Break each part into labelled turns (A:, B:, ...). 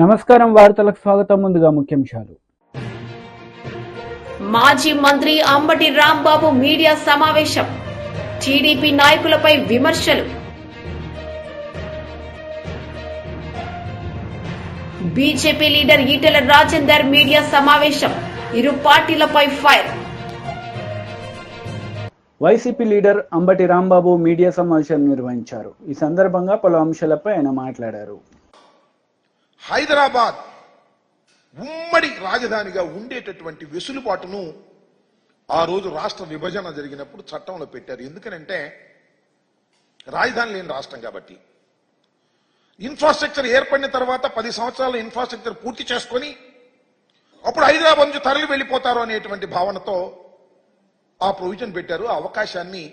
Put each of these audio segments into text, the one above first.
A: నమస్కారం వార్తలకు స్వాగతం. ముందుగా ముఖ్యాంశాలు.
B: మాజీ మంత్రి అంబటి రాంబాబు మీడియా సమావేశం. టీడీపీ నాయకులపై విమర్శలు. BJP leader Eatala Rajender media సమావేశం. ఇరు పార్టీలపై fire.
A: YCP leader Ambati Rambabu media సమావేశం నిర్వహించారు. ఈ సందర్భంగా పలు అంశాలపై ఆయన మాట్లాడారు.
C: హైదరాబాద్ ఉమ్మడి రాజధానిగా ఉండేటటువంటి వెసులుబాటును ఆ రోజు రాష్ట్ర విభజన జరిగినప్పుడు చట్టంలో పెట్టారు. ఎందుకనంటే రాజధాని లేని రాష్ట్రం కాబట్టి. ఇన్ఫ్రాస్ట్రక్చర్ ఏర్పడిన తర్వాత 10 సంవత్సరాల ఇన్ఫ్రాస్ట్రక్చర్ పూర్తి చేసుకొని అప్పుడు హైదరాబాద్ నుంచి తరలి వెళ్ళిపోతారు అనేటువంటి భావనతో ఆ ప్రొవిజన్ పెట్టారు. ఆ అవకాశాన్ని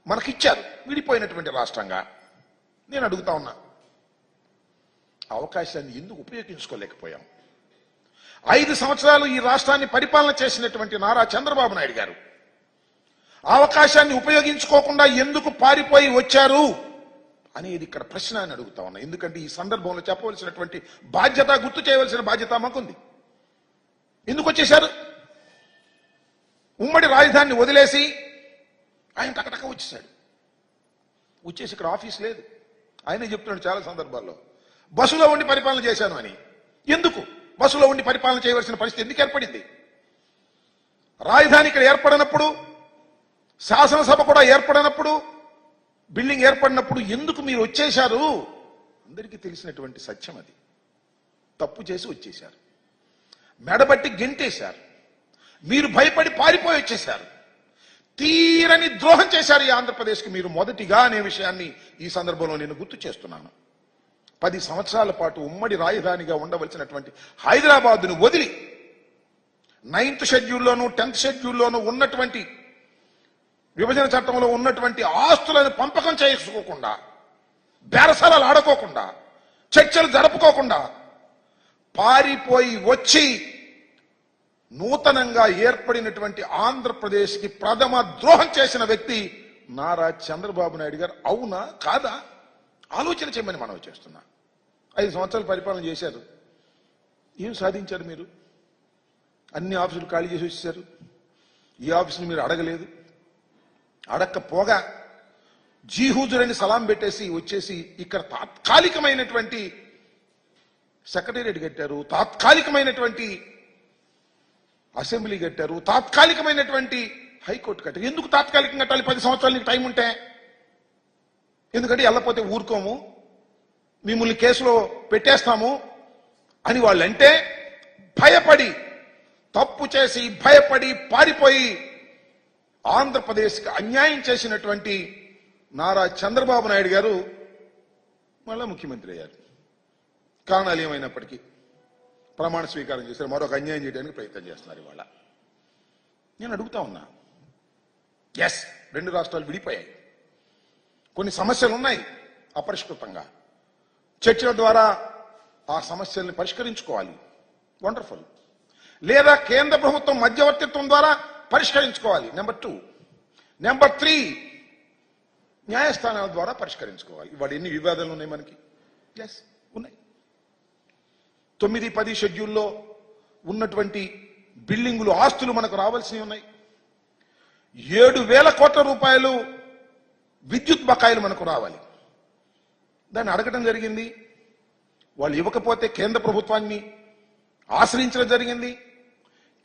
C: మనకిచ్చారు విడిపోయినటువంటి రాష్ట్రంగా. నేను అడుగుతా ఉన్నా, అవకాశాన్ని ఎందుకు ఉపయోగించుకోలేకపోయాం? 5 సంవత్సరాలు ఈ రాష్ట్రాన్ని పరిపాలన చేసినటువంటి నారా చంద్రబాబు నాయుడు గారు అవకాశాన్ని ఉపయోగించుకోకుండా ఎందుకు పారిపోయి వచ్చారు అనేది ఇక్కడ ప్రశ్న అని అడుగుతా ఉన్నా. ఎందుకంటే ఈ సందర్భంలో చెప్పవలసినటువంటి బాధ్యత, గుర్తు చేయవలసిన బాధ్యత మాకుంది. ఎందుకు వచ్చేశారు? ఉమ్మడి రాజధానిని వదిలేసి ఆయన టకటక వచ్చేసాడు. వచ్చేసి ఇక్కడ ఆఫీస్ లేదు. ఆయనే చెప్తున్నాడు చాలా సందర్భాల్లో, బస్సులో ఉండి పరిపాలన చేశాను అని. ఎందుకు బస్సులో ఉండి పరిపాలన చేయవలసిన పరిస్థితి ఎందుకు ఏర్పడింది? రాజధాని ఇక్కడ ఏర్పడినప్పుడు, శాసనసభ కూడా ఏర్పడినప్పుడు, బిల్డింగ్ ఏర్పడినప్పుడు ఎందుకు మీరు వచ్చేశారు? అందరికీ తెలిసినటువంటి సత్యం అది. తప్పు చేసి వచ్చేశారు, మెడబట్టి గెంటేశారు, మీరు భయపడి పారిపోయి వచ్చేశారు, తీరని ద్రోహం చేశారు ఈ ఆంధ్రప్రదేశ్కి మీరు మొదటిగా అనే విషయాన్ని ఈ సందర్భంలో నేను గుర్తు చేస్తున్నాను. 10 సంవత్సరాల పాటు ఉమ్మడి రాజధానిగా ఉండవలసినటువంటి హైదరాబాద్ను వదిలి 9th షెడ్యూల్లోనూ 10th షెడ్యూల్లోనూ ఉన్నటువంటి విభజన చట్టంలో ఉన్నటువంటి ఆస్తులను పంపకం చేసుకోకుండా, బేరసారాలు ఆడుకోకుండా, చర్చలు జరుపుకోకుండా పారిపోయి వచ్చి నూతనంగా ఏర్పడినటువంటి ఆంధ్రప్రదేశ్కి ప్రథమ ద్రోహం చేసిన వ్యక్తి నారా చంద్రబాబు నాయుడు గారు. అవునా కాదా ఆలోచన చేయమని మనం చేస్తున్నా. 5 సంవత్సరాలు పరిపాలన చేశారు. ఏం సాధించారు మీరు? అన్ని ఆఫీసులు ఖాళీ చేసి వచ్చేసారు. ఈ ఆఫీసులు మీరు అడగలేదు. అడక్కపోగా జీహూజురని సలాం పెట్టేసి వచ్చేసి ఇక్కడ తాత్కాలికమైనటువంటి సెక్రటేరియట్ కట్టారు, తాత్కాలికమైనటువంటి అసెంబ్లీ కట్టారు, తాత్కాలికమైనటువంటి హైకోర్టు కట్టారు. ఎందుకు తాత్కాలికంగా కట్టాలి? 10 సంవత్సరాలు నీకు టైం ఉంటే. ఎందుకంటే వెళ్ళపోతే ఊరుకోము, మిమ్మల్ని కేసులో పెట్టేస్తాము అని వాళ్ళంటే భయపడి, తప్పు చేసి భయపడి పారిపోయి ఆంధ్రప్రదేశ్కి అన్యాయం చేసినటువంటి నారా చంద్రబాబు నాయుడు గారు మళ్ళా ముఖ్యమంత్రి అయ్యారు. కారణాలు ఏమైనప్పటికీ ప్రమాణ స్వీకారం చేశారు. మరొక అన్యాయం చేయడానికి ప్రయత్నం చేస్తున్నారు ఇవాళ. నేను అడుగుతా ఉన్నా, ఎస్ 2 రాష్ట్రాలు విడిపోయాయి, కొన్ని సమస్యలు ఉన్నాయి అపరిష్కృతంగా. చర్చల ద్వారా ఆ సమస్యల్ని పరిష్కరించుకోవాలి, వండర్ఫుల్. లేదా కేంద్ర ప్రభుత్వం మధ్యవర్తిత్వం ద్వారా పరిష్కరించుకోవాలి, నెంబర్ 2. నెంబర్ 3, న్యాయస్థానాల ద్వారా పరిష్కరించుకోవాలి. ఇవాళ ఎన్ని వివాదాలు ఉన్నాయి మనకి? ఎస్ ఉన్నాయి. 9, 10 షెడ్యూల్లో ఉన్నటువంటి బిల్డింగులు, ఆస్తులు మనకు రావాల్సినవి ఉన్నాయి. 7,000 కోట్ల రూపాయలు విద్యుత్ బకాయిలు మనకు రావాలి. దాన్ని అడగడం జరిగింది. వాళ్ళు ఇవ్వకపోతే కేంద్ర ప్రభుత్వాన్ని ఆశ్రయించడం జరిగింది.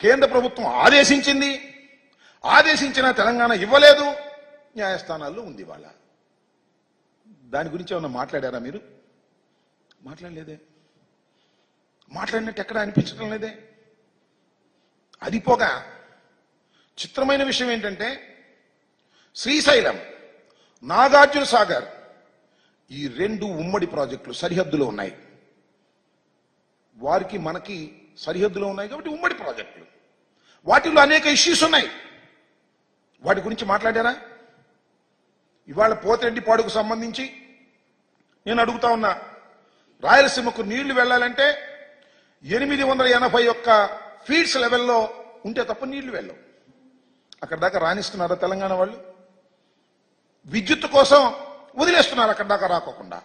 C: కేంద్ర ప్రభుత్వం ఆదేశించింది. ఆదేశించిన తెలంగాణ ఇవ్వలేదు. న్యాయస్థానాల్లో ఉంది వాళ్ళ. దాని గురించి ఏమన్నా మాట్లాడారా మీరు? మాట్లాడలేదే. మాట్లాడినట్టు ఎక్కడ అనిపించడం లేదే. అది పోగా చిత్రమైన విషయం ఏంటంటే, శ్రీశైలం, నాగార్జున సాగర్, ఈ 2 ఉమ్మడి ప్రాజెక్టులు సరిహద్దులో ఉన్నాయి. వారికి మనకి సరిహద్దులో ఉన్నాయి కాబట్టి ఉమ్మడి ప్రాజెక్టులు. వాటిలో అనేక ఇష్యూస్ ఉన్నాయి. వాటి గురించి మాట్లాడారా? ఇవాళ పోతిరెడ్డిపాడుకు సంబంధించి నేను అడుగుతా ఉన్నా, రాయలసీమకు నీళ్లు వెళ్లాలంటే 881 ఫీట్స్ లెవెల్లో ఉంటే తప్ప నీళ్లు వెళ్ళవు. అక్కడ దాకా రాణిస్తున్నారా తెలంగాణ వాళ్ళు? విద్యుత్ కోసం వదిలేస్తున్నారు అక్కడ దాకా రాకోకుండా.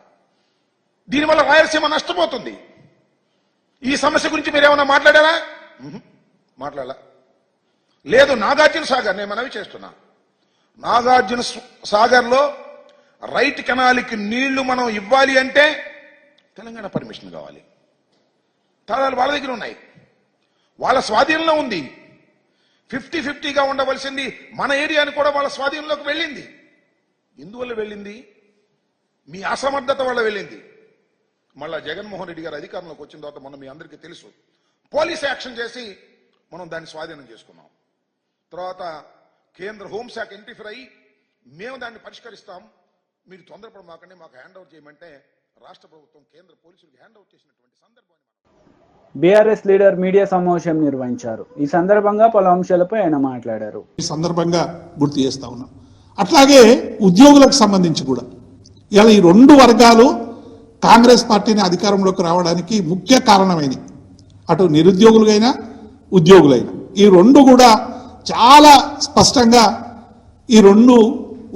C: దీనివల్ల రాయలసీమ నష్టపోతుంది. ఈ సమస్య గురించి మీరేమన్నా మాట్లాడారా? మాట్లాడాల. లేదు, నాగార్జున సాగర్ నేను మనవి చేస్తున్నా, నాగార్జున సాగర్లో రైట్ కెనాల్కి నీళ్లు మనం ఇవ్వాలి అంటే తెలంగాణ పర్మిషన్ కావాలి. తాళాలు వాళ్ళ దగ్గర ఉన్నాయి, వాళ్ళ స్వాధీనంలో ఉంది. 50-50గా ఉండవలసింది మన ఏరియాని కూడా వాళ్ళ స్వాధీనంలోకి వెళ్ళింది. ఎందువల్ల వెళ్ళింది? మీ అసమర్థత వల్ల వెళ్ళింది. మళ్ళా జగన్మోహన్ రెడ్డి గారు అధికారంలోకి వచ్చిన తర్వాత మనం మీ అందరికీ తెలుసు, పోలీస్ యాక్షన్ చేసి మనం దాన్ని స్వాధీనం చేసుకున్నాం. తర్వాత కేంద్ర హోంశాఖ ఇంటర్ఫీర్ అయ్యి మేము దాన్ని పరిష్కరిస్తాం, మీరు తొందరపడమాకండి, మాకు హ్యాండ్ ఓవర్ చేయమంటే రాష్ట్ర ప్రభుత్వం కేంద్ర పోలీసులకు హ్యాండ్ ఓవర్ చేసినటువంటి సందర్భాన్ని
A: బీఆర్ఎస్ లీడర్ మీడియా సమావేశం నిర్వహించారు. ఈ సందర్భంగా పలు అంశాలపై ఆయన మాట్లాడారు.
D: ఈ సందర్భంగా గుర్తు చేస్తా ఉన్నాం. అట్లాగే ఉద్యోగులకు సంబంధించి కూడా ఇలా ఈ రెండు వర్గాలు కాంగ్రెస్ పార్టీని అధికారంలోకి రావడానికి ముఖ్య కారణమైనవి. అటు నిరుద్యోగులైనా ఉద్యోగులైనా ఈ రెండు కూడా చాలా స్పష్టంగా ఈ రెండు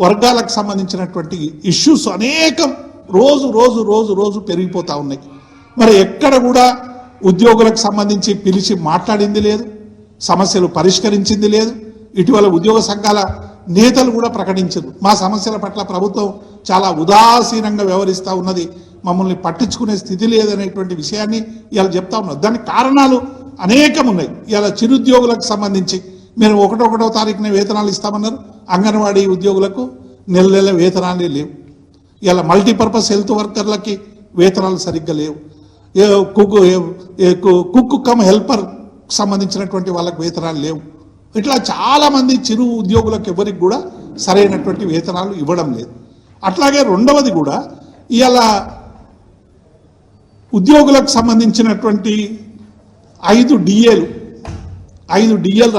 D: వర్గాలకు సంబంధించినటువంటి ఇష్యూస్ అనేకం రోజు రోజు రోజు రోజు పెరిగిపోతా ఉన్నాయి. మరి ఎక్కడ కూడా ఉద్యోగులకు సంబంధించి పిలిచి మాట్లాడింది లేదు, సమస్యలు పరిష్కరించింది లేదు. ఇటీవల ఉద్యోగ సంఘాల నేతలు కూడా ప్రకటించారు, మా సమస్యల పట్ల ప్రభుత్వం చాలా ఉదాసీనంగా వ్యవహరిస్తూ ఉన్నది, మమ్మల్ని పట్టించుకునే స్థితి లేదనేటువంటి విషయాన్ని ఇలా చెప్తా ఉన్నారు. దానికి కారణాలు అనేకం ఉన్నాయి. ఇలా చిరుద్యోగులకు సంబంధించి మీరు 1వ తారీఖున వేతనాలు ఇస్తామన్నారు, అంగన్వాడీ ఉద్యోగులకు నెల నెల వేతనాలే లేవు. ఇలా మల్టీపర్పస్ హెల్త్ వర్కర్లకి వేతనాలు సరిగ్గా లేవు. కుక్ కమ్ హెల్పర్ సంబంధించినటువంటి వాళ్ళకి వేతనాలు లేవు. ఇట్లా చాలా మంది చిరు ఉద్యోగులకు ఎవరికి కూడా సరైనటువంటి వేతనాలు ఇవ్వడం లేదు. అట్లాగే రెండవది కూడా ఇవాళ ఉద్యోగులకు సంబంధించినటువంటి 5 డిఏలు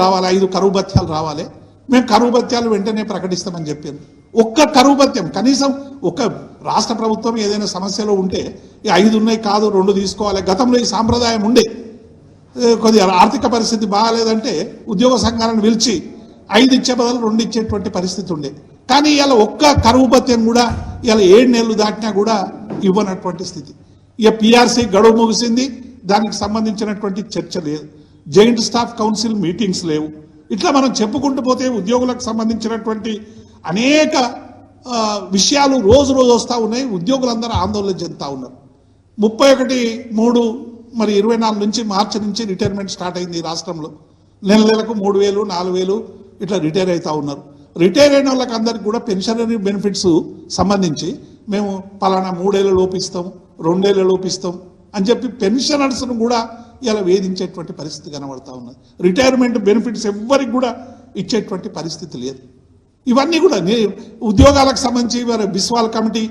D: రావాలి, 5 కరువు భత్యాలు రావాలి. మేము కరువు భత్యాలు వెంటనే ప్రకటిస్తామని చెప్పారు. ఒక్క కరువు భత్యం కనీసం ఒక రాష్ట్ర ప్రభుత్వం ఏదైనా సమస్యలో ఉంటే 5 ఉన్నాయి కాదు 2 తీసుకోవాలి. గతంలో ఈ సాంప్రదాయం ఉండే, కొద్దిగా ఆర్థిక పరిస్థితి బాగాలేదంటే ఉద్యోగ సంఘాలను పిలిచి 5 ఇచ్చే బదులు 2 ఇచ్చేటువంటి పరిస్థితి ఉండే. కానీ ఇలా ఒక్క కరువు భత్యం కూడా ఇలా 7 నెలలు దాటినా కూడా ఇవ్వనటువంటి స్థితి. ఇక పిఆర్సీ గడువు ముగిసింది, దానికి సంబంధించినటువంటి చర్చ లేదు, జాయింట్ స్టాఫ్ కౌన్సిల్ మీటింగ్స్ లేవు. ఇట్లా మనం చెప్పుకుంటూ పోతే ఉద్యోగులకు సంబంధించినటువంటి అనేక విషయాలు రోజు రోజు వస్తూ ఉన్నాయి. ఉద్యోగులందరూ ఆందోళన చెందుతూ ఉన్నారు. 31/3 మరి 24 నుంచి మార్చి నుంచి రిటైర్మెంట్ స్టార్ట్ అయింది ఈ రాష్ట్రంలో. నెలకు 3,000 4,000 ఇట్లా రిటైర్ అవుతా ఉన్నారు. రిటైర్ అయిన వాళ్ళకి అందరికి కూడా పెన్షనరీ బెనిఫిట్స్ సంబంధించి మేము పలానా 3 ఏళ్ళ లోపిస్తాం 2 ఏళ్ళ లోపిస్తాం అని చెప్పి పెన్షనర్స్ను కూడా ఇలా వేధించేటువంటి పరిస్థితి కనబడతా ఉన్నది. రిటైర్మెంట్ బెనిఫిట్స్ ఎవ్వరికి కూడా ఇచ్చేటువంటి పరిస్థితి లేదు. ఇవన్నీ కూడా ఉద్యోగాలకు సంబంధించి మరి బిస్వాల్ కమిటీ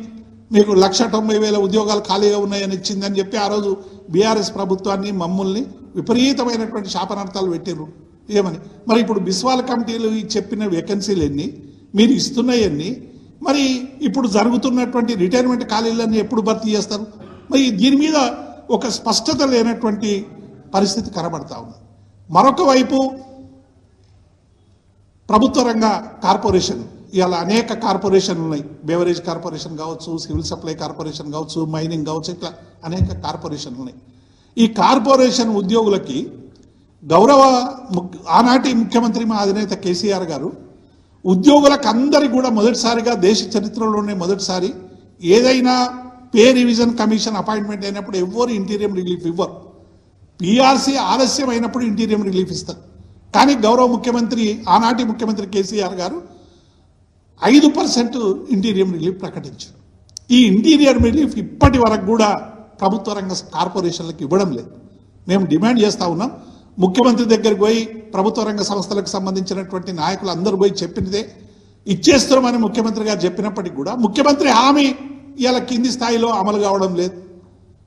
D: మీకు 1,90,000 ఉద్యోగాలు ఖాళీగా ఉన్నాయని ఇచ్చిందని చెప్పి ఆ రోజు బీఆర్ఎస్ ప్రభుత్వాన్ని మమ్మల్ని విపరీతమైనటువంటి శాపనార్థాలు పెట్టారు. ఏమని మరి ఇప్పుడు బిస్వాల్ కమిటీలు చెప్పిన వేకెన్సీలు ఎన్ని, మీరు ఇస్తున్నాయన్ని, మరి ఇప్పుడు జరుగుతున్నటువంటి రిటైర్మెంట్ ఖాళీలన్నీ ఎప్పుడు భర్తీ చేస్తారు? మరి దీని మీద ఒక స్పష్టత లేనటువంటి పరిస్థితి కనబడతా ఉంది. మరొక వైపు ప్రభుత్వ రంగ కార్పొరేషన్, ఇవాళ అనేక కార్పొరేషన్లు ఉన్నాయి. బెవరేజ్ కార్పొరేషన్ కావచ్చు, సివిల్ సప్లై కార్పొరేషన్ కావచ్చు, మైనింగ్ కావచ్చు, ఇట్లా అనేక కార్పొరేషన్లు ఉన్నాయి. ఈ కార్పొరేషన్ ఉద్యోగులకి ఆనాటి ముఖ్యమంత్రి మా అధినేత కేసీఆర్ గారు ఉద్యోగులకు అందరికీ కూడా మొదటిసారిగా దేశ చరిత్రలోనే మొదటిసారి ఏదైనా పే రివిజన్ కమిషన్ అపాయింట్మెంట్ అయినప్పుడు ఎవరు ఇంటీరియం రిలీఫ్ ఇవ్వరు. పిఆర్సీ ఆలస్యం అయినప్పుడు ఇంటీరియం రిలీఫ్ ఇస్తారు. కానీ గౌరవ ముఖ్యమంత్రి ఆనాటి ముఖ్యమంత్రి కేసీఆర్ గారు 5% ఇంటీరియం రిలీఫ్ ప్రకటించారు. ఈ ఇంటీరియం రిలీఫ్ ఇప్పటి వరకు కూడా ప్రభుత్వ రంగ కార్పొరేషన్లకు ఇవ్వడం లేదు. మేము డిమాండ్ చేస్తూ ఉన్నాం. ముఖ్యమంత్రి దగ్గరికి పోయి ప్రభుత్వ రంగ సంస్థలకు సంబంధించినటువంటి నాయకులు అందరూ పోయి చెప్పినదే ఇచ్చేస్తామని ముఖ్యమంత్రి గారు చెప్పినప్పటికీ కూడా ముఖ్యమంత్రి హామీ ఇలా కింది స్థాయిలో అమలు కావడం లేదు.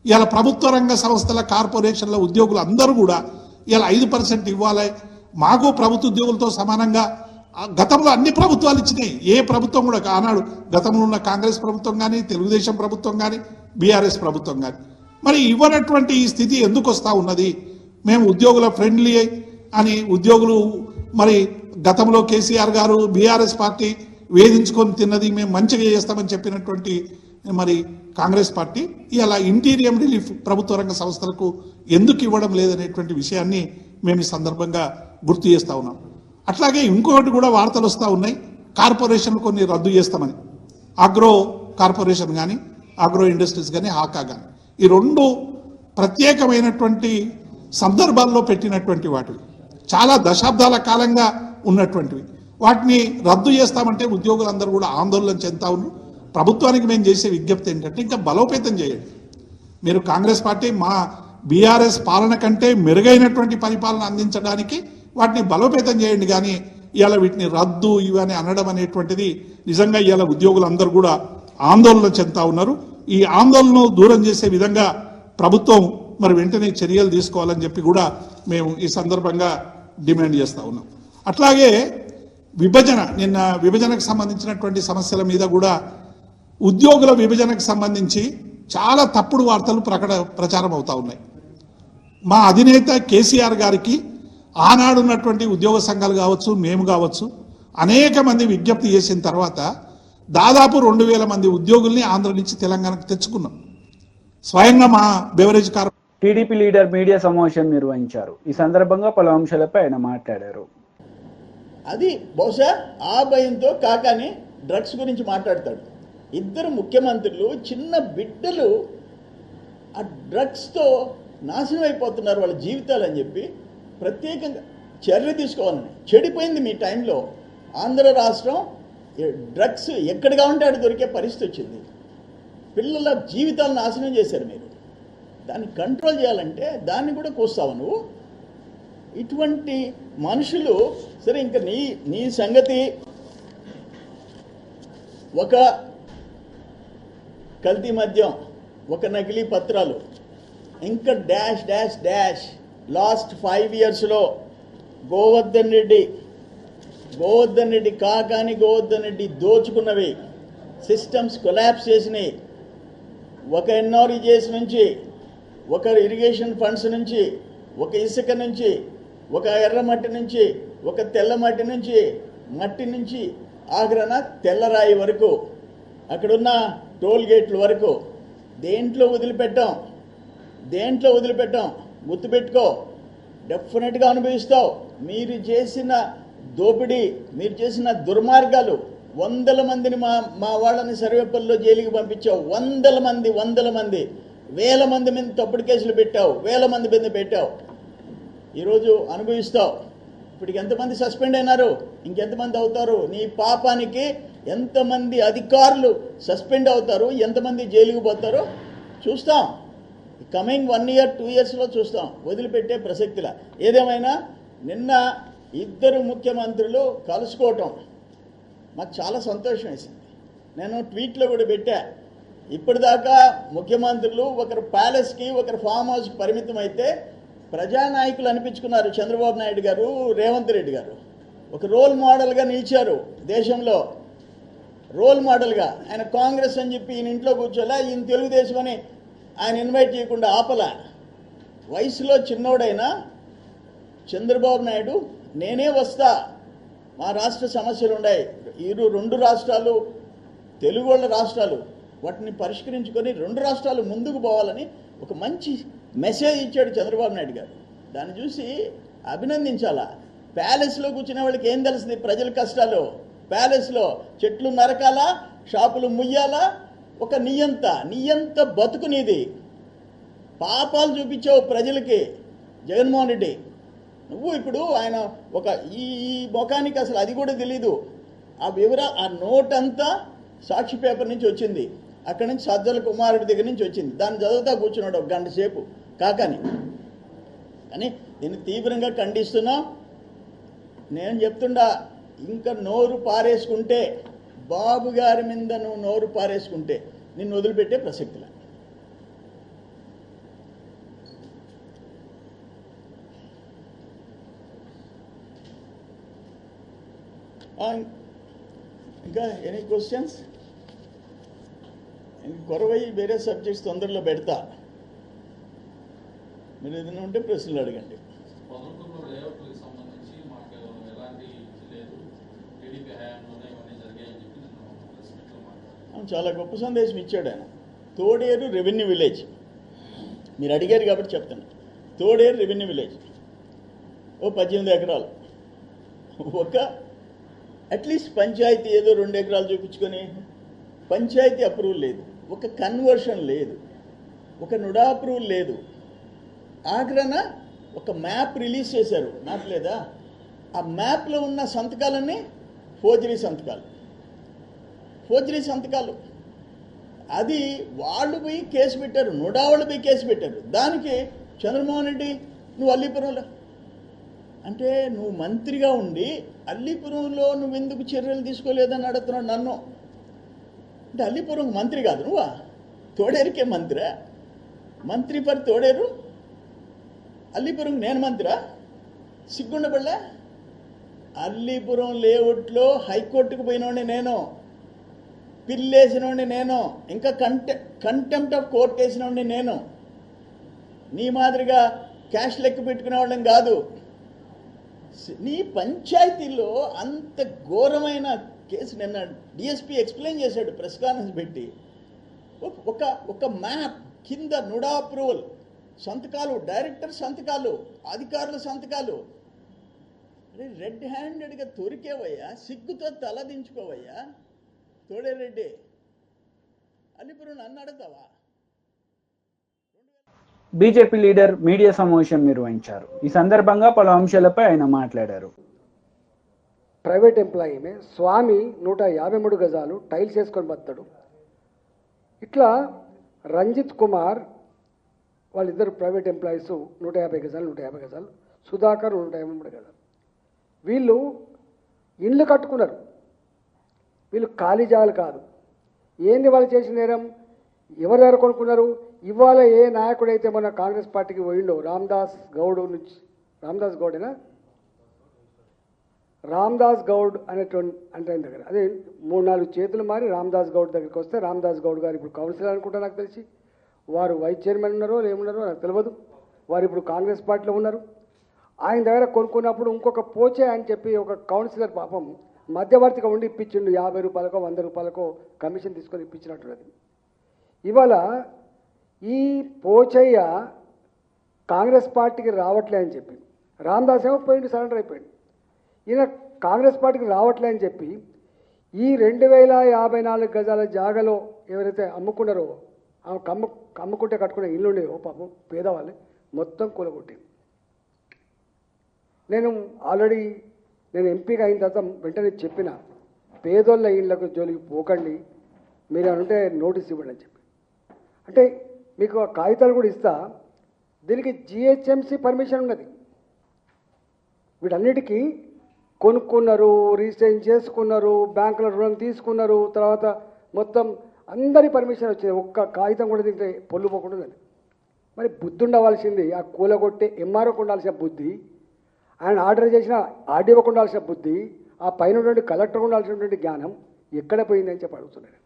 D: ఇలా ప్రభుత్వ రంగ సంస్థల కార్పొరేషన్ల ఉద్యోగులు అందరూ కూడా ఇలా 5% ఇవ్వాలి, మాకు ప్రభుత్వ ఉద్యోగులతో సమానంగా గతంలో అన్ని ప్రభుత్వాలు ఇచ్చినాయి. ఏ ప్రభుత్వం కూడా ఆనాడు గతంలో ఉన్న కాంగ్రెస్ ప్రభుత్వం కానీ, తెలుగుదేశం ప్రభుత్వం కానీ, బీఆర్ఎస్ ప్రభుత్వం కానీ మరి ఇవ్వనటువంటి ఈ స్థితి ఎందుకు వస్తూ ఉన్నది? మేము ఉద్యోగుల ఫ్రెండ్లీ అని ఉద్యోగులు మరి గతంలో కేసీఆర్ గారు బీఆర్ఎస్ పార్టీ వేధించుకొని తిన్నది, మేము మంచిగా చేస్తామని చెప్పినటువంటి మరి కాంగ్రెస్ పార్టీ ఇలా ఇంటీరియం రిలీఫ్ ప్రభుత్వ రంగ సంస్థలకు ఎందుకు ఇవ్వడం లేదనేటువంటి విషయాన్ని మేము ఈ సందర్భంగా గుర్తు చేస్తూ ఉన్నాం. అట్లాగే ఇంకొకటి కూడా వార్తలు వస్తూ ఉన్నాయి, కార్పొరేషన్లు కొన్ని రద్దు చేస్తామని. అగ్రో కార్పొరేషన్ కానీ, అగ్రో ఇండస్ట్రీస్ కానీ, హాకా కానీ, ఈ రెండు ప్రత్యేకమైనటువంటి సందర్భాల్లో పెట్టినటువంటి వాటివి, చాలా దశాబ్దాల కాలంగా ఉన్నటువంటివి. వాటిని రద్దు చేస్తామంటే ఉద్యోగులందరూ కూడా ఆందోళన చెందుతా ఉన్నారు. ప్రభుత్వానికి మేము చేసే విజ్ఞప్తి ఏంటంటే ఇంకా బలోపేతం చేయండి. మీరు కాంగ్రెస్ పార్టీ మా బీఆర్ఎస్ పాలన కంటే మెరుగైనటువంటి పరిపాలన అందించడానికి వాటిని బలోపేతం చేయండి, కానీ ఇవాళ వీటిని రద్దు ఇవని అనడం అనేటువంటిది నిజంగా ఇవాళ ఉద్యోగులందరూ కూడా ఆందోళన చెందుతా ఉన్నారు. ఈ ఆందోళనను దూరం చేసే విధంగా ప్రభుత్వం మరి వెంటనే చర్యలు తీసుకోవాలని చెప్పి కూడా మేము ఈ సందర్భంగా డిమాండ్ చేస్తూ ఉన్నాం. అట్లాగే నిన్న విభజనకు సంబంధించినటువంటి సమస్యల మీద కూడా ఉద్యోగుల విభజనకు సంబంధించి చాలా తప్పుడు వార్తలు ప్రచారం అవుతా ఉన్నాయి. మా అధినేత కేసీఆర్ గారికి ఆనాడున్నటువంటి ఉద్యోగ సంఘాలు కావచ్చు, మేము కావచ్చు, అనేక మంది విజ్ఞప్తి చేసిన తర్వాత దాదాపు 2000 మంది ఉద్యోగుల్ని ఆంధ్ర నుంచి తెలంగాణకు తెచ్చుకున్నాం. స్వయంగా మా బెవరేజ్
A: టీడీపీ లీడర్ మీడియా సమావేశం నిర్వహించారు. ఈ సందర్భంగా పలు అంశాలపై ఆయన మాట్లాడారు.
E: అది బహుశా ఆ భయంతో కాకాని డ్రగ్స్ గురించి మాట్లాడతాడు. ఇద్దరు ముఖ్యమంత్రులు చిన్న బిడ్డలు ఆ డ్రగ్స్తో నాశనం అయిపోతున్నారు వాళ్ళ జీవితాలు అని చెప్పి ప్రత్యేకంగా చర్య తీసుకోవాలని. చెడిపోయింది మీ టైంలో. ఆంధ్ర రాష్ట్రం డ్రగ్స్ ఎక్కడ కావాలంటే అక్కడ దొరికే పరిస్థితి వచ్చింది. పిల్లల జీవితాలను నాశనం చేశారు మీరు. దాన్ని కంట్రోల్ చేయాలంటే దాన్ని కూడా కూస్తావు నువ్వు. ఇటువంటి మనుషులు సరే, ఇంకా నీ సంగతి ఒక కల్తీ మద్యం, ఒక నకిలీ పత్రాలు, ఇంకా డాష్ డాష్ డాష్. లాస్ట్ 5 yearsలో గోవర్ధన్ రెడ్డి కాకాని గోవర్ధన్ రెడ్డి దోచుకున్నవి, సిస్టమ్స్ కొలాప్స్ చేసినాయి. ఒక ఎన్ఆర్ఈజేస్ నుంచి, ఒక ఇరిగేషన్ ఫండ్స్ నుంచి, ఒక ఇసుక నుంచి, ఒక ఎర్రమట్టి నుంచి, ఒక తెల్లమట్టి నుంచి, మట్టి నుంచి ఆఖరణ తెల్లరాయి వరకు, అక్కడున్న టోల్ గేట్ల వరకు దేంట్లో వదిలిపెట్టాం. గుర్తుపెట్టుకో, డెఫినెట్గా అనుభవిస్తావు. మీరు చేసిన దోపిడీ, మీరు చేసిన దుర్మార్గాలు, 100 మందిని మా వాళ్ళని సర్వేపల్లిలో జైలుకి పంపించావు. 100 మంది, 1000 మంది మీద తప్పుడు కేసులు పెట్టావు, 1000 మంది మీద పెట్టావు. ఈరోజు అనుభవిస్తావు. ఇప్పటికి ఎంతమంది సస్పెండ్ అయినారు, ఇంకెంతమంది అవుతారు? నీ పాపానికి ఎంతమంది అధికారులు సస్పెండ్ అవుతారు, ఎంతమంది జైలుకు పోతారో చూస్తాం. కమింగ్ 1 year 2 yearsలో చూస్తాం. వదిలిపెట్టే ప్రసక్తిలా. ఏదేమైనా నిన్న ఇద్దరు ముఖ్యమంత్రులు కలుసుకోవటం మాకు చాలా సంతోషం వేసింది. నేను ట్వీట్లో కూడా పెట్టా. ఇప్పటిదాకా ముఖ్యమంత్రులు ఒకరు ప్యాలెస్కి, ఒకరు ఫామ్ హౌస్కి పరిమితం అయితే ప్రజానాయకులు అనిపించుకున్నారు. చంద్రబాబు నాయుడు గారు, రేవంత్ రెడ్డి గారు ఒక రోల్ మోడల్గా నిలిచారు. దేశంలో రోల్ మోడల్గా. ఆయన కాంగ్రెస్ అని చెప్పి ఈయన ఇంట్లో కూర్చోలే, ఈయన తెలుగుదేశం అని ఆయన ఇన్వైట్ చేయకుండా ఆపలా. వయసులో చిన్నోడైనా చంద్రబాబు నాయుడు నేనే వస్తా, మా రాష్ట్ర సమస్యలు ఉన్నాయి, 2 రాష్ట్రాలు తెలుగు వాళ్ళ రాష్ట్రాలు, వాటిని పరిష్కరించుకొని 2 రాష్ట్రాలు ముందుకు పోవాలని ఒక మంచి మెసేజ్ ఇచ్చాడు చంద్రబాబు నాయుడు గారు. దాన్ని చూసి అభినందించాలా. ప్యాలెస్లో కూర్చునే వాళ్ళకి ఏం తెలుస్తుంది ప్రజల కష్టాలు? ప్యాలెస్లో చెట్లు నరకాలా, షాపులు ముయ్యాలా? ఒక నియంత బతుకు నీది. పాపాలు చూపించావు ప్రజలకి జగన్మోహన్ రెడ్డి. నువ్వు ఇప్పుడు ఆయన ఒక ఈ ముఖానికి అసలు అది కూడా తెలీదు. ఆ ఆ నోట్ అంతా సాక్షి పేపర్ నుంచి వచ్చింది, అక్కడి నుంచి సజ్జల కుమారుడి దగ్గర నుంచి వచ్చింది. దాన్ని చదువుతా కూర్చున్నాడు 1 గంట సేపు కాకని. కానీ దీన్ని తీవ్రంగా ఖండిస్తున్నా. నేను చెప్తుండా, ఇంకా నోరు పారేసుకుంటే, బాబు గారి మీద నువ్వు నోరు పారేసుకుంటే నిన్ను వదిలిపెట్టే ప్రసక్తిలా. ఇంకా ఎనీ క్వశ్చన్స్? కొరవై వేరే సబ్జెక్ట్స్ తొందరలో పెడతా. మీరు ఏదైనా ఉంటే ప్రశ్నలు అడగండి. చాలా గొప్ప సందేశం ఇచ్చాడు ఆయన. తోడేరు రెవెన్యూ విలేజ్, మీరు అడిగారు కాబట్టి చెప్తాను. తోడేరు రెవెన్యూ విలేజ్ ఓ 18 ఎకరాలు, ఒక అట్లీస్ట్ పంచాయతీ ఏదో 2 ఎకరాలు చూపించుకొని పంచాయతీ అప్రూవల్ లేదు, ఒక కన్వర్షన్ లేదు, ఒక నుడా అప్రూవల్ లేదు. ఆఖరణ ఒక మ్యాప్ రిలీజ్ చేశారు, మ్యాప్ లేదా, ఆ మ్యాప్లో ఉన్న సంతకాలన్నీ ఫోర్జరీ సంతకాలు. అది వాళ్ళు పోయి కేసు పెట్టారు, నుడా వాళ్ళు పోయి కేసు పెట్టారు. దానికి చంద్రమోహన్ రెడ్డి నువ్వు అల్లీపురంలో అంటే నువ్వు మంత్రిగా ఉండి అల్లీపురంలో నువ్వు ఎందుకు చర్యలు తీసుకోలేదని అడుగుతున్నాడు నన్ను. అంటే అల్లీపురం మంత్రి కాదు నువ్వా? తోడేరుకే మంత్రా? మంత్రి ఫర్ తోడేరు, అల్లీపురం నేను మంత్రా? సిగ్గుండబడలే? అల్లీపురం లేఅవుట్లో హైకోర్టుకు పోయినోడిని నేను, పిల్లేసినోడిని నేను, ఇంకా కంటెంప్ట్ ఆఫ్ కోర్ట్ వేసినోడిని నేను. నీ మాదిరిగా క్యాష్ లెక్క పెట్టుకునే వాళ్ళని కాదు. నీ పంచాయతీలో అంత ఘోరమైన కేసు నిన్న డిఎస్పీ ఎక్స్ప్లెయిన్ చేశాడు ప్రెస్ కాన్ఫరెన్స్ పెట్టి. ఒక మ్యాప్ కింద నుడా అప్రూవల్ సంతకాలు, డైరెక్టర్ సంతకాలు, అధికారుల సంతకాలు. రెడ్ హ్యాండెడ్గా దొరికేవయ్యా, సిగ్గుతో తలదించుకోవయ్యా తోడేరెడ్డి. అల్లిపురం నన్ను అడుగుతావా?
A: బీజేపీ లీడర్ మీడియా సమావేశం నిర్వహించారు. ఈ సందర్భంగా పలు అంశాలపై ఆయన మాట్లాడారు.
F: ప్రైవేట్ ఎంప్లాయీమే స్వామి 153 గజాలు టైల్స్ వేసుకొని బతాడు. ఇట్లా రంజిత్ కుమార్ వాళ్ళిద్దరు ప్రైవేట్ ఎంప్లాయీస్ 150 గజాలు, సుధాకర్ 153 గజాలు. వీళ్ళు ఇండ్లు కట్టుకున్నారు, వీళ్ళు ఖాళీ జాగాలు కాదు. ఏంది వాళ్ళు చేసిన నేరం? ఎవరి దగ్గర కొనుక్కున్నారు? ఇవాళ ఏ నాయకుడైతే మన కాంగ్రెస్ పార్టీకి పోయిండో రామ్దాస్ గౌడ్ నుంచి, రామ్దాస్ గౌడ్ అనేటువంటి అంటే ఆయన దగ్గర అదే 3-4 చేతులు మారి రామ్దాస్ గౌడ్ దగ్గరికి వస్తే, రామ్దాస్ గౌడ్ గారు ఇప్పుడు కౌన్సిలర్ అనుకుంటా నాకు తెలిసి, వారు వైస్ చైర్మన్ ఉన్నారో ఏమున్నారో నాకు తెలియదు, వారు ఇప్పుడు కాంగ్రెస్ పార్టీలో ఉన్నారు. ఆయన దగ్గర కొనుక్కున్నప్పుడు ఇంకొక పోచే అని చెప్పి ఒక కౌన్సిలర్ పాపం మధ్యవర్తిగా ఉండి ఇప్పించిండు. 50 రూపాయలకో 100 రూపాయలకో కమిషన్ తీసుకొని ఇప్పించినట్టున్నది. ఇవాళ ఈ పోచయ్య కాంగ్రెస్ పార్టీకి రావట్లే అని చెప్పి, రామ్దాస్ ఏమో పోయిండు, సరెండర్ అయిపోయింది. ఈయన కాంగ్రెస్ పార్టీకి రావట్లే అని చెప్పి ఈ 2054 గజాల జాగాలో ఎవరైతే అమ్ముకున్నారో, అమ్ముకుంటే కట్టుకునే ఇల్లు ఉండేవో పాపం పేదవాళ్ళు మొత్తం కూలగొట్టింది. నేను ఎంపీగా అయిన తర్వాత వెంటనే చెప్పిన, పేదోళ్ళ ఇళ్లకు జోలికి పోకండి, మీరు అంటే నోటీస్ ఇవ్వండి అని చెప్పి. అంటే మీకు ఆ కాగితాలు కూడా ఇస్తా, దీనికి జిహెచ్ఎంసీ పర్మిషన్ ఉన్నది. వీటన్నిటికీ కొనుక్కున్నారు, రిజిస్ట్రేషన్ చేసుకున్నారు, బ్యాంకుల రుణం తీసుకున్నారు, తర్వాత మొత్తం అందరి పర్మిషన్ వచ్చింది. ఒక్క కాగితం కూడా దీంట్లో పొల్లు పోకుండా ఉన్నది. మరి బుద్ధి ఉండవలసింది ఆ కూలగొట్టే ఎంఆర్ఓకి ఉండాల్సిన బుద్ధి, ఆయన ఆర్డర్ చేసిన ఆర్డీఓకి ఉండాల్సిన బుద్ధి, ఆ పైన ఉన్నటువంటి కలెక్టర్ ఉండాల్సినటువంటి జ్ఞానం ఎక్కడ పోయిందని చెప్పి అడుగుతున్నాను.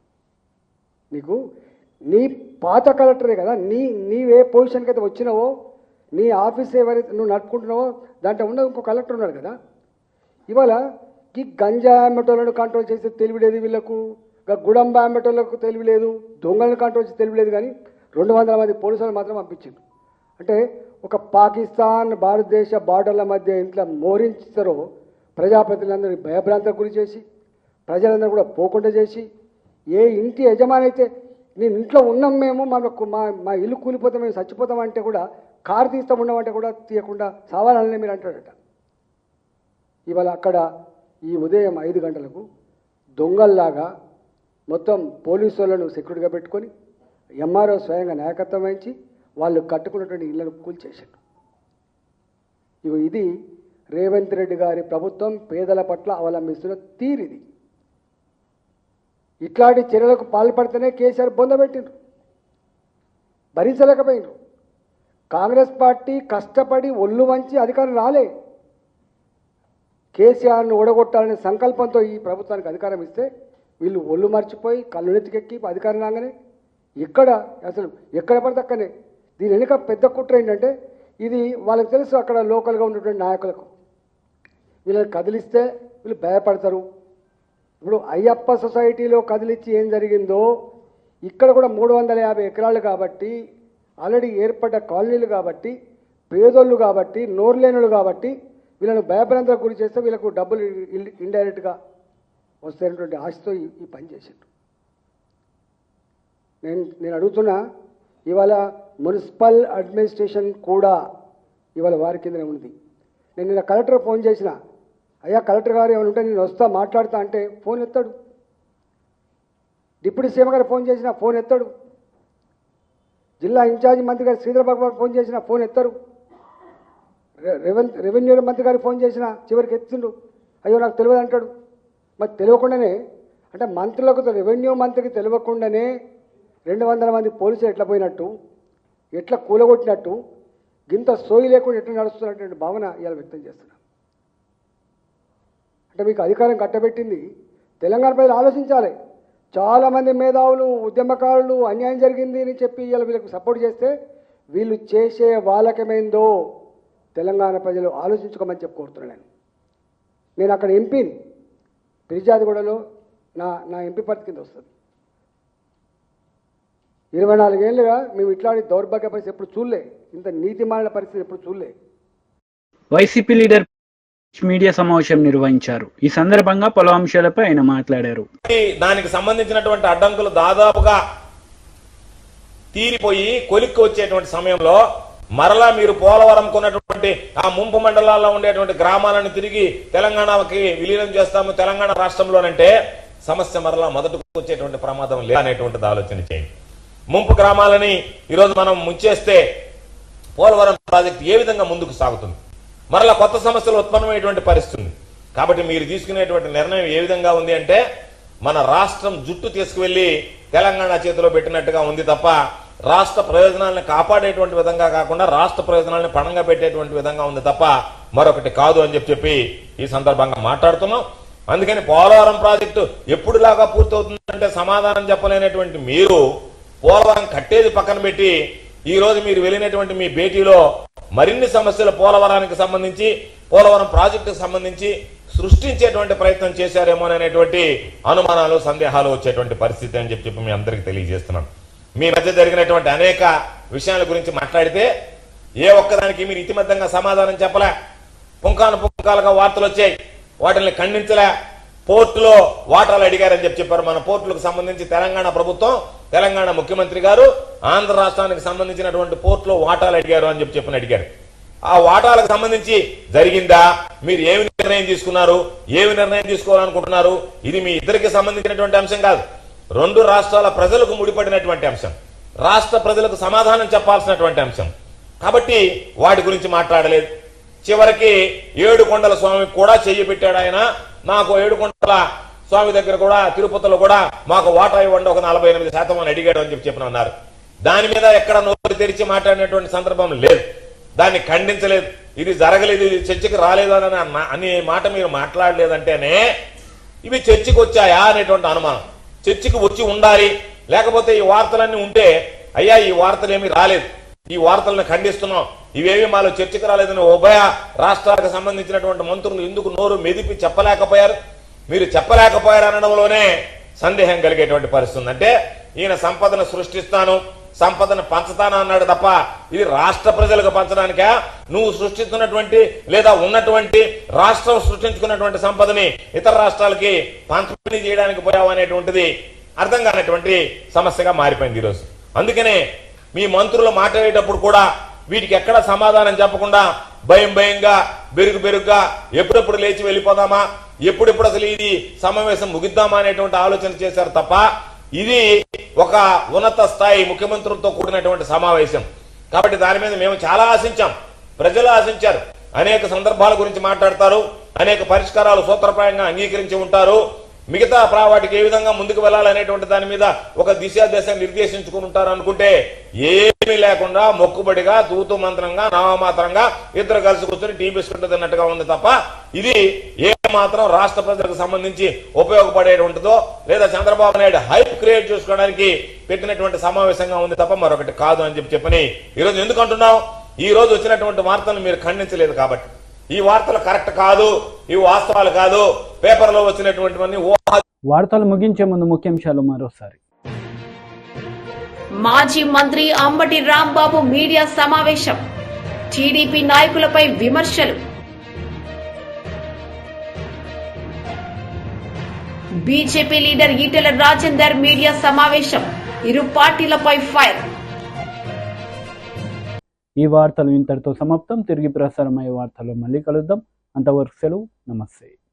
F: నీకు నీ పాత కలెక్టరే కదా, నీవే పొజిషన్కి అయితే వచ్చినావో, నీ ఆఫీస్ ఎవరైతే నువ్వు నడుపుకుంటున్నావో దాంట్లో ఉన్న ఇంకో కలెక్టర్ ఉన్నాడు కదా. ఇవాళ ఈ గంజా అమ్మటోళ్ళను కంట్రోల్ చేస్తే తెలివిలేదు వీళ్ళకు, గుడంబ అమ్మటోళ్ళకు తెలివిలేదు, దొంగలను కంట్రోల్ చేసి తెలివిలేదు. కానీ 200 మంది పోలీసులు మాత్రం పంపించింది. అంటే ఒక పాకిస్తాన్ భారతదేశ బార్డర్ల మధ్య ఇంట్లో మోరించారో ప్రజాప్రతినిధులందరినీ భయభ్రాంతకు గురి చేసి, ప్రజలందరూ కూడా పోకుండా చేసి, ఏ ఇంటి యజమాని అయితే నేను ఇంట్లో ఉన్నాం మేము, మా ఇల్లు కూలిపోతే మేము చచ్చిపోతామంటే కూడా, కారు తీస్తాం ఉన్నామంటే కూడా తీయకుండా సావాలని మీరు అంటాడట. ఇవాళ అక్కడ ఈ ఉదయం 5 గంటలకు దొంగల్లాగా మొత్తం పోలీసు వాళ్ళను సెక్యూరిటీగా పెట్టుకొని ఎంఆర్ఓ స్వయంగా నాయకత్వం వహించి వాళ్ళు కట్టుకున్నటువంటి ఇళ్లను కూల్చేశారు. ఇది రేవంత్ రెడ్డి గారి ప్రభుత్వం పేదల పట్ల అవలంబిస్తున్న తీరిది. ఇట్లాంటి చర్యలకు పాల్పడితేనే కేసీఆర్ బొందబెట్టిండ్రు, భరించలేకపోయినారు. కాంగ్రెస్ పార్టీ కష్టపడి ఒళ్ళు వంచి అధికారం రాలే. కేసీఆర్ను ఓడగొట్టాలనే సంకల్పంతో ఈ ప్రభుత్వానికి అధికారం ఇస్తే వీళ్ళు ఒళ్ళు మర్చిపోయి కళ్ళు నెత్తికెక్కి అధికారం రాగానే ఎక్కడ పడితే అక్కడనే. దీని వెనుక పెద్ద కుట్ర ఏంటంటే, ఇది వాళ్ళకి తెలుసు, అక్కడ లోకల్గా ఉన్నటువంటి నాయకులకు వీళ్ళని కదిలిస్తే వీళ్ళు భయపడతారు, ఇప్పుడు అయ్యప్ప సొసైటీలో కదిలిచ్చి ఏం జరిగిందో ఇక్కడ కూడా 350 ఎకరాలు కాబట్టి ఆల్రెడీ ఏర్పడ్డ కాలనీలు కాబట్టి పేదోళ్ళు కాబట్టి నోరులేనులు కాబట్టి వీళ్ళను భయభ్రాంతులకు గురి చేస్తే వీళ్ళకు డబ్బులు ఇండైరెక్ట్గా వస్తాయనేటువంటి ఆశతో ఈ పని చేసిండ్రు. నేను అడుగుతున్నా, ఇవాళ మున్సిపల్ అడ్మినిస్ట్రేషన్ కూడా ఇవాళ వారి కిందనే ఉంది. నేను నిన్న కలెక్టర్ ఫోన్ చేసిన, అయ్యా కలెక్టర్ గారు ఏమైనా ఉంటే నేను వస్తా మాట్లాడతా అంటే ఫోన్ ఎత్తాడు. డిప్యూటీ సీఎం గారు ఫోన్ చేసిన ఫోన్ ఎత్తాడు. జిల్లా ఇన్ఛార్జి మంత్రి గారు శ్రీధరబాబు గారు ఫోన్ చేసిన ఫోన్ ఎత్తారు. రెవెన్యూ మంత్రి గారికి ఫోన్ చేసిన చివరికి ఎత్తిండు, అయ్యో నాకు తెలియదు అంటాడు. మరి తెలియకుండానే అంటే మంత్రులకు రెవెన్యూ మంత్రికి తెలియకుండానే 200 మంది పోలీసులు ఎట్లా పోయినట్టు, ఎట్లా కూలగొట్టినట్టు, గింత సోయి లేకుండా ఎట్లా నడుస్తున్నటువంటి భావన ఇవాళ వ్యక్తం చేస్తున్నా. అంటే మీకు అధికారం కట్టబెట్టింది తెలంగాణ ప్రజలు ఆలోచించాలి. చాలామంది మేధావులు ఉద్యమకారులు అన్యాయం జరిగింది అని చెప్పి ఇవాళ వీళ్ళకు సపోర్ట్ చేస్తే వీళ్ళు చేసే వాలకమేందో తెలంగాణ ప్రజలు ఆలోచించుకోమని చెప్పి కోరుతున్నాను. నేను అక్కడ ఎంపీని, పిరిజాదిగూడలో నా ఎంపీ పరిస్థితి కింద వస్తుంది. 24 ఏళ్ళుగా మేము ఇట్లాంటి దౌర్భాగ్య పరిస్థితి ఎప్పుడు చూడలే, ఇంత నీతిమాలిన పరిస్థితి ఎప్పుడు చూడలే.
A: వైసీపీ లీడర్ మీడియా సమావేశం నిర్వహించారు. ఈ సందర్భంగా పలు అంశాలపై ఆయన మాట్లాడారు.
G: దానికి సంబంధించినటువంటి అడ్డంకులు దాదాపుగా తీరిపోయి కొలిక్కి వచ్చేటువంటి సమయంలో మరలా మీరు పోలవరం కొన్నటువంటి ఆ ముంపు మండలాల్లో ఉండేటువంటి గ్రామాలను తిరిగి తెలంగాణకి విలీనం చేస్తాము తెలంగాణ రాష్ట్రంలోనంటే సమస్య మరలా మొదటకు వచ్చేటువంటి ప్రమాదం లేదనేటువంటిది ఆలోచన చేయండి. ముంపు గ్రామాలని ఈరోజు మనం ముంచేస్తే పోలవరం ప్రాజెక్టు ఏ విధంగా ముందుకు సాగుతుంది, మరలా కొత్త సమస్యలు ఉత్పన్నమైనటువంటి పరిస్థితి. కాబట్టి మీరు తీసుకునేటువంటి నిర్ణయం ఏ విధంగా ఉంది అంటే మన రాష్ట్రం జుట్టు తీసుకువెళ్లి తెలంగాణ చేతిలో పెట్టినట్టుగా ఉంది తప్ప రాష్ట్ర ప్రయోజనాలను కాపాడేటువంటి విధంగా కాకుండా రాష్ట్ర ప్రయోజనాలను పణంగా పెట్టేటువంటి విధంగా ఉంది తప్ప మరొకటి కాదు అని చెప్పి ఈ సందర్భంగా మాట్లాడుతున్నాం. అందుకని పోలవరం ప్రాజెక్టు ఎప్పుడులాగా పూర్తవుతుందంటే సమాధానం చెప్పలేనటువంటి మీరు పోలవరం కట్టేది పక్కన పెట్టి ఈ రోజు మీరు వెళ్ళినటువంటి మీ భేటీలో మరిన్ని సమస్యలు పోలవరానికి సంబంధించి పోలవరం ప్రాజెక్టుకు సంబంధించి సృష్టించేటువంటి ప్రయత్నం చేశారేమోననేటువంటి అనుమానాలు సందేహాలు వచ్చేటువంటి పరిస్థితి అని చెప్పి మీ అందరికీ తెలియజేస్తున్నాను. మీ మధ్య జరిగినటువంటి అనేక విషయాల గురించి మాట్లాడితే ఏ ఒక్కదానికి మీరు ఇతిమధ్యంగా సమాధానం చెప్పలే. పుంకాలుగా వార్తలు వచ్చాయి, వాటిని ఖండించలే. పోర్టులో వాటాలు అడిగారని చెప్పారు. మన పోర్టులకు సంబంధించి తెలంగాణ ప్రభుత్వం, తెలంగాణ ముఖ్యమంత్రి గారు ఆంధ్ర రాష్ట్రానికి సంబంధించినటువంటి పోర్టులో వాటాలు అడిగారు అని చెప్పి అడిగారు. ఆ వాటాలకు సంబంధించి జరిగిందా, మీరు ఏమి నిర్ణయం తీసుకున్నారు, ఏమి నిర్ణయం తీసుకోవాలనుకుంటున్నారు, ఇది మీ ఇద్దరికి సంబంధించినటువంటి అంశం కాదు, రెండు రాష్ట్రాల ప్రజలకు ముడిపడినటువంటి అంశం, రాష్ట్ర ప్రజలకు సమాధానం చెప్పాల్సినటువంటి అంశం. కాబట్టి వాటి గురించి మాట్లాడలేదు. చివరికి ఏడుకొండల స్వామి కూడా చెయ్యి పెట్టాడు ఆయన. నాకు ఏడుకొండల స్వామి దగ్గర కూడా తిరుపతిలో కూడా మాకు వాటా ఇవ్వండి ఒక 48% అని అడిగాడు అని చెప్పి అన్నారు. దాని మీద ఎక్కడ నోరు తెరిచి మాట్లాడినటువంటి సందర్భం లేదు, దాన్ని ఖండించలేదు, ఇది జరగలేదు, ఇది చర్చకి రాలేదు అనే మాట మీరు మాట్లాడలేదంటేనే ఇవి చర్చకి వచ్చాయా అనేటువంటి అనుమానం. చర్చకి వచ్చి ఉండాలి, లేకపోతే ఈ వార్తలన్నీ ఉంటే అయ్యా ఈ వార్తలు ఏమీ రాలేదు, ఈ వార్తలను ఖండిస్తున్నాం, ఇవేమి మాలో చర్చకు రాలేదని ఉభయ రాష్ట్రాలకు సంబంధించినటువంటి మంత్రులు ఎందుకు నోరు మెదిపి చెప్పలేకపోయారు? మీరు చెప్పలేకపోయారు అనడంలోనే సందేహం కలిగేటువంటి పరిస్థితి. అంటే ఈయన సంపదను సృష్టిస్తాను, సంపదను పంచుతాను అన్నాడు తప్ప ఇది రాష్ట్ర ప్రజలకు పంచడానికా, నువ్వు సృష్టిస్తున్నటువంటి లేదా ఉన్నటువంటి రాష్ట్రం సృష్టించుకున్నటువంటి సంపదని ఇతర రాష్ట్రాలకి పంపిణీ చేయడానికి పోయావు అనేటువంటిది అర్థం కానటువంటి సమస్యగా మారిపోయింది ఈరోజు. అందుకనే మీ మంత్రులు మాట్లాడేటప్పుడు కూడా వీటికి ఎక్కడ సమాధానం చెప్పకుండా భయంగా బెరుగ్గా ఎప్పుడెప్పుడు లేచి వెళ్ళిపోదామా, ఎప్పుడెప్పుడు అసలు ఇది సమావేశం ముగిద్దామా అనేటువంటి ఆలోచన చేశారు తప్ప ఇది ఒక ఉన్నత స్థాయి ముఖ్యమంత్రులతో కూడినటువంటి సమావేశం. కాబట్టి దాని మీద మేము చాలా ఆశించాం, ప్రజలు ఆశించారు. అనేక సందర్భాల గురించి మాట్లాడతారు, అనేక పరిష్కారాలు సూత్రప్రాయంగా అంగీకరించి ఉంటారు. మిగతా వాటికి ఏ విధంగా ముందుకు వెళ్ళాలనేటువంటి దాని మీద ఒక దిశ నిర్దేశించుకుని ఉంటారు అనుకుంటే ఏమీ లేకుండా మొక్కుబడిగా తూతు మంత్రంగా నామమాత్రంగా ఇద్దరు కలిసి కూర్చొని టీ బిస్కెట్ తిన్నట్టుగా ఉంది తప్ప ఇది ఏ మాత్రం రాష్ట్ర ప్రజలకు సంబంధించి ఉపయోగపడేటువంటిదో లేదా చంద్రబాబు నాయుడు హైప్ క్రియేట్ చేసుకోవడానికి పెట్టినటువంటి సమావేశంగా ఉంది తప్ప మరొకటి కాదు అని చెప్పని ఈరోజు ఎందుకు అంటున్నాం? ఈ రోజు వచ్చినటువంటి వార్తలను మీరు ఖండించలేదు కాబట్టి ఈ వార్తలు కరెక్ట్ కాదు, ఇవి వాస్తవాలు కాదు, పేపర్లో వచ్చినటువంటివన్నీ ఊహ
A: వార్తలు ముగించే ముందు ముఖ్యాంశాలు మరోసారి.
B: మాజీ మంత్రి అంబటి రాంబాబు మీడియా సమావేశం. టీడీపీ నాయకులపై విమర్శలు. BJP leader Eatala Rajender media సమావేశం. ఇరు పార్టీలపై ఫైర్.
A: ఈ వార్తలు ఇంతటితో సమాప్తం. తిరిగి ప్రసారమయ్యే వార్తల్లో మళ్ళీ కలుద్దాం. అంతవరకు సెలవు. నమస్తే.